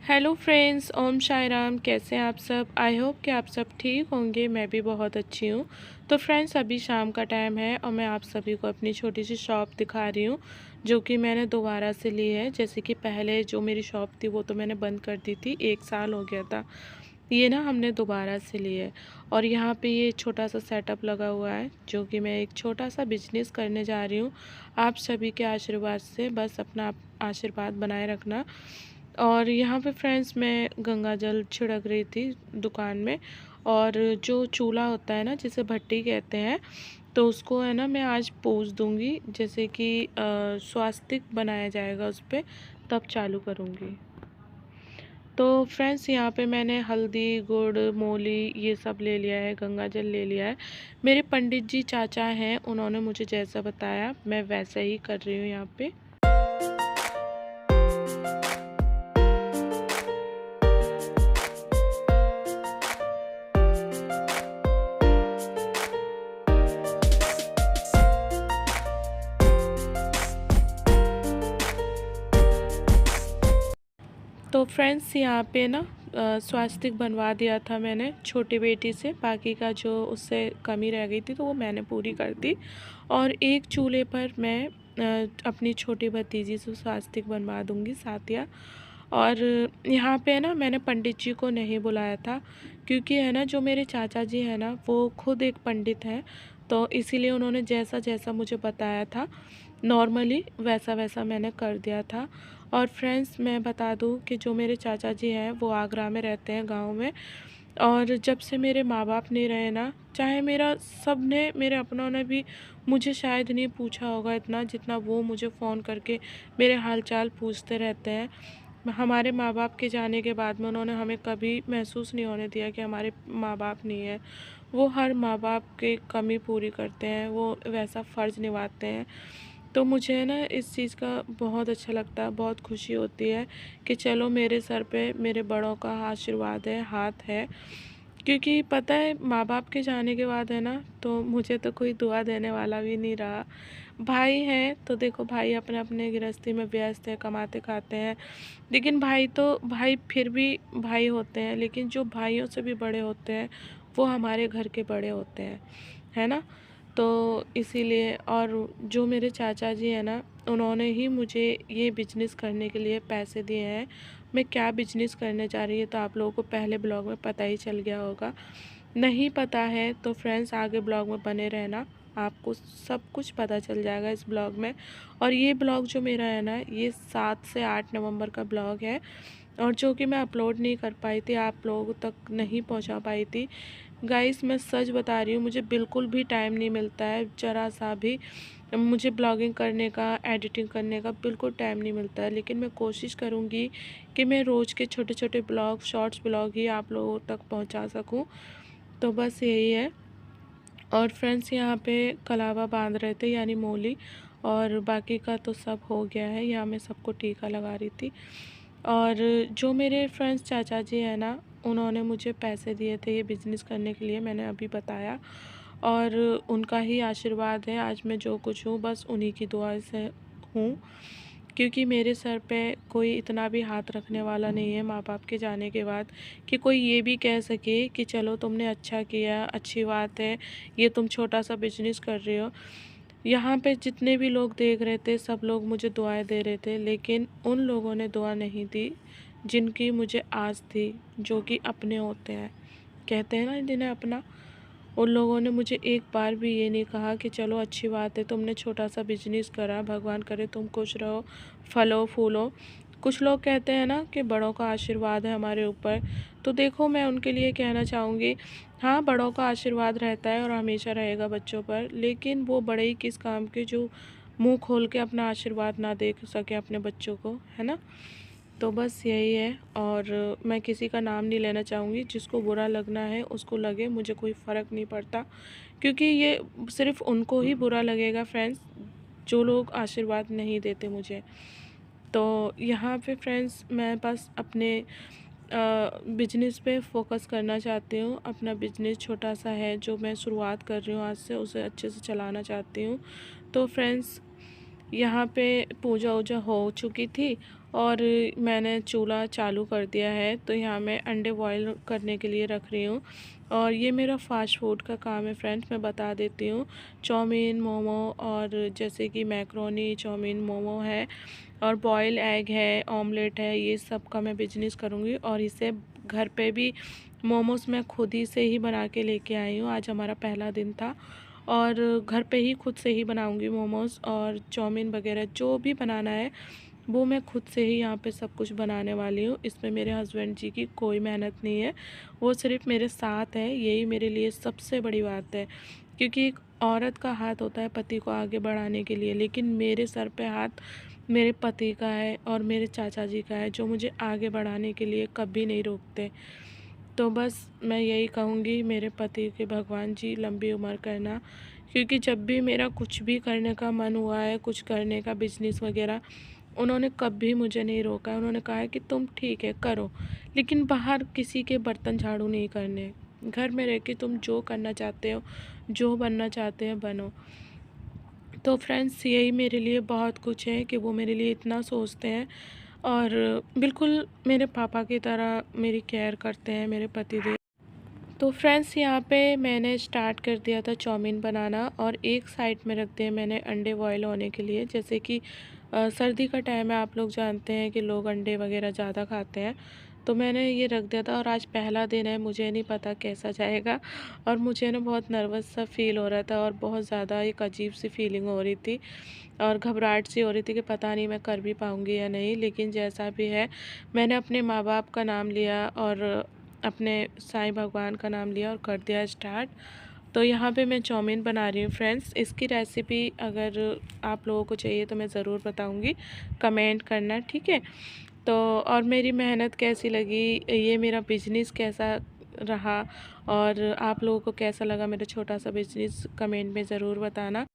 Hello friends, ओम साई राम। कैसे हैं आप सब? आई होप कि आप सब ठीक होंगे। मैं भी बहुत अच्छी हूँ। तो फ्रेंड्स, अभी शाम का टाइम है और मैं आप सभी को अपनी छोटी सी शॉप दिखा रही हूँ, जो कि मैंने दोबारा से ली है। जैसे कि पहले जो मेरी शॉप थी वो तो मैंने बंद कर दी थी, 1 साल हो गया था। ये ना हमने दोबारा से ली है और यहाँ पे ये छोटा सा सेटअप लगा हुआ है, जो कि मैं एक छोटा सा बिजनेस करने जा रही हूँ। आप सभी के आशीर्वाद से बस अपना आशीर्वाद बनाए रखना। और यहाँ पे फ्रेंड्स, मैं गंगा जल छिड़क रही थी दुकान में। और जो चूल्हा होता है ना, जिसे भट्टी कहते हैं, तो उसको है ना मैं आज पोंछ दूँगी। जैसे कि स्वास्तिक बनाया जाएगा उस पे, तब चालू करूँगी। तो फ्रेंड्स, यहाँ पे मैंने हल्दी, गुड़, मोली ये सब ले लिया है, गंगा जल ले लिया है। मेरे पंडित जी चाचा हैं, उन्होंने मुझे जैसा बताया मैं वैसा ही कर रही हूँ यहाँ पे। तो फ्रेंड्स, यहाँ पे ना स्वास्तिक बनवा दिया था मैंने छोटी बेटी से। बाकी का जो उससे कमी रह गई थी तो वो मैंने पूरी कर दी। और एक चूल्हे पर मैं अपनी छोटी भतीजी से स्वास्तिक बनवा दूँगी, साथिया। और यहाँ पे ना मैंने पंडित जी को नहीं बुलाया था, क्योंकि है ना जो मेरे चाचा जी हैं ना, वो खुद एक पंडित हैं। तो इसीलिए उन्होंने जैसा जैसा मुझे बताया था नॉर्मली, वैसा वैसा मैंने कर दिया था। और फ्रेंड्स, मैं बता दूं कि जो मेरे चाचा जी हैं वो आगरा में रहते हैं, गांव में। और जब से मेरे माँ बाप नहीं रहे ना, चाहे मेरा सब ने, मेरे अपनों ने भी मुझे शायद नहीं पूछा होगा इतना जितना वो मुझे फ़ोन करके मेरे हाल चाल पूछते रहते हैं। हमारे माँ बाप के जाने के बाद में उन्होंने हमें कभी महसूस नहीं होने दिया कि हमारे माँ बाप नहीं है। वो हर माँ बाप की कमी पूरी करते हैं, वो वैसा फ़र्ज़ निभाते हैं। तो मुझे ना इस चीज़ का बहुत अच्छा लगता है, बहुत खुशी होती है कि चलो मेरे सर पे मेरे बड़ों का आशीर्वाद है, हाथ है। क्योंकि पता है, माँ बाप के जाने के बाद है ना, तो मुझे तो कोई दुआ देने वाला भी नहीं रहा। भाई हैं तो देखो, भाई अपने अपने गृहस्थी में व्यस्त है, कमाते खाते हैं। लेकिन भाई तो भाई फिर भी भाई होते हैं, लेकिन जो भाइयों से भी बड़े होते हैं वो हमारे घर के बड़े होते हैं, है ना। तो इसीलिए, और जो मेरे चाचा जी हैं ना, उन्होंने ही मुझे ये बिजनेस करने के लिए पैसे दिए हैं। मैं क्या बिजनेस करने जा रही है तो आप लोगों को पहले ब्लॉग में पता ही चल गया होगा। नहीं पता है तो फ्रेंड्स, आगे ब्लॉग में बने रहना, आपको सब कुछ पता चल जाएगा इस ब्लॉग में। और ये ब्लॉग जो मेरा है ना, ये 7 से 8 नवंबर का ब्लॉग है, और जो कि मैं अपलोड नहीं कर पाई थी, आप लोगों तक नहीं पहुंचा पाई थी। गाइस, मैं सच बता रही हूँ, मुझे बिल्कुल भी टाइम नहीं मिलता है, ज़रा सा भी। मुझे ब्लॉगिंग करने का, एडिटिंग करने का बिल्कुल टाइम नहीं मिलता है। लेकिन मैं कोशिश करूँगी कि मैं रोज़ के छोटे छोटे ब्लॉग, शॉर्ट्स ब्लॉग ही आप लोगों तक पहुँचा सकूँ। तो बस यही है। और फ्रेंड्स, यहाँ पे कलावा बांध रहे थे, यानी मोली। और बाकी का तो सब हो गया है, यहाँ मैं सबको टीका लगा रही थी। और जो मेरे फ्रेंड्स चाचा जी हैं ना, उन्होंने मुझे पैसे दिए थे ये बिज़नेस करने के लिए, मैंने अभी बताया। और उनका ही आशीर्वाद है आज मैं जो कुछ हूँ, बस उन्हीं की दुआ से हूँ। क्योंकि मेरे सर पे कोई इतना भी हाथ रखने वाला नहीं है माँ बाप के जाने के बाद, कि कोई ये भी कह सके कि चलो तुमने अच्छा किया, अच्छी बात है, ये तुम छोटा सा बिजनेस कर रहे हो। यहाँ पे जितने भी लोग देख रहे थे, सब लोग मुझे दुआएं दे रहे थे, लेकिन उन लोगों ने दुआ नहीं दी जिनकी मुझे आस थी, जो कि अपने होते हैं, कहते हैं ना जिन्हें अपना। उन लोगों ने मुझे एक बार भी ये नहीं कहा कि चलो अच्छी बात है, तुमने छोटा सा बिजनेस करा, भगवान करे तुम खुश रहो, फलो फूलो। कुछ लोग कहते हैं ना कि बड़ों का आशीर्वाद है हमारे ऊपर। तो देखो, मैं उनके लिए कहना चाहूँगी, हाँ, बड़ों का आशीर्वाद रहता है और हमेशा रहेगा बच्चों पर, लेकिन वो बड़े ही किस काम के जो मुंह खोल के अपना आशीर्वाद ना दे सके अपने बच्चों को, है ना। तो बस यही है। और मैं किसी का नाम नहीं लेना चाहूँगी, जिसको बुरा लगना है उसको लगे, मुझे कोई फ़र्क नहीं पड़ता। क्योंकि ये सिर्फ़ उनको ही बुरा लगेगा फ्रेंड्स, जो लोग आशीर्वाद नहीं देते मुझे। तो यहाँ पे फ्रेंड्स, मैं बस अपने बिजनेस पे फोकस करना चाहती हूँ। अपना बिजनेस छोटा सा है जो मैं शुरुआत कर रही हूँ आज से, उसे अच्छे से चलाना चाहती हूँ। तो फ्रेंड्स, यहाँ पे पूजा वूजा हो चुकी थी और मैंने चूल्हा चालू कर दिया है। तो यहाँ मैं अंडे बॉईल करने के लिए रख रही हूँ। और ये मेरा फ़ास्ट फूड का काम है फ्रेंड्स, मैं बता देती हूँ। चाउमीन, मोमो और जैसे कि मैक्रोनी, चाउमीन, मोमो है और बॉयल एग है, ऑमलेट है, ये सब का मैं बिजनेस करूँगी। और इसे घर पे भी मोमोज़ मैं खुद ही से ही बना के लेके आई हूँ। आज हमारा पहला दिन था और घर पे ही खुद से ही बनाऊँगी मोमोज़ और चाउमीन वगैरह जो भी बनाना है वो मैं खुद से ही यहाँ पे सब कुछ बनाने वाली हूँ। इसमें मेरे हस्बैंड जी की कोई मेहनत नहीं है, वो सिर्फ मेरे साथ है। यही मेरे लिए सबसे बड़ी बात है, क्योंकि एक औरत का हाथ होता है पति को आगे बढ़ाने के लिए, लेकिन मेरे सर पे हाथ मेरे पति का है और मेरे चाचा जी का है, जो मुझे आगे बढ़ाने के लिए कभी नहीं रोकते। तो बस मैं यही कहूँगी, मेरे पति के भगवान जी लंबी उम्र करना, क्योंकि जब भी मेरा कुछ भी करने का मन हुआ है, कुछ करने का बिजनेस वगैरह, उन्होंने कभी मुझे नहीं रोका है। उन्होंने कहा है कि तुम ठीक है करो, लेकिन बाहर किसी के बर्तन झाड़ू नहीं करने। घर में रह के तुम जो करना चाहते हो, जो बनना चाहते हो बनो। तो फ्रेंड्स यही मेरे लिए बहुत कुछ है कि वो मेरे लिए इतना सोचते हैं और बिल्कुल मेरे पापा की तरह मेरी केयर करते हैं मेरे पतिदेव। तो फ्रेंड्स यहाँ पे मैंने स्टार्ट कर दिया था चाउमीन बनाना और एक साइड में रख दिए मैंने अंडे बॉयल होने के लिए। जैसे कि सर्दी का टाइम है, आप लोग जानते हैं कि लोग अंडे वगैरह ज़्यादा खाते हैं, तो मैंने ये रख दिया था। और आज पहला दिन है, मुझे नहीं पता कैसा जाएगा और मुझे ना बहुत नर्वस सा फील हो रहा था और बहुत ज़्यादा एक अजीब सी फीलिंग हो रही थी और घबराहट सी हो रही थी कि पता नहीं मैं कर भी पाऊँगी या नहीं। लेकिन जैसा भी है, मैंने अपने माँ बाप का नाम लिया और अपने साईं भगवान का नाम लिया और कर दिया स्टार्ट। तो यहाँ पे मैं चाउमीन बना रही हूँ फ्रेंड्स। इसकी रेसिपी अगर आप लोगों को चाहिए तो मैं ज़रूर बताऊँगी, कमेंट करना, ठीक है। तो और मेरी मेहनत कैसी लगी, ये मेरा बिजनेस कैसा रहा और आप लोगों को कैसा लगा मेरा छोटा सा बिजनेस, कमेंट में ज़रूर बताना।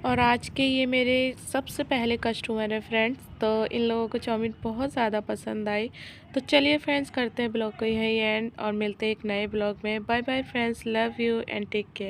और आज के ये मेरे सबसे पहले कस्टमर है फ्रेंड्स, तो इन लोगों को चाउमीन बहुत ज़्यादा पसंद आई। तो चलिए फ्रेंड्स, करते हैं ब्लॉग को यही एंड और मिलते हैं एक नए ब्लॉग में। Bye bye friends, love you and take care.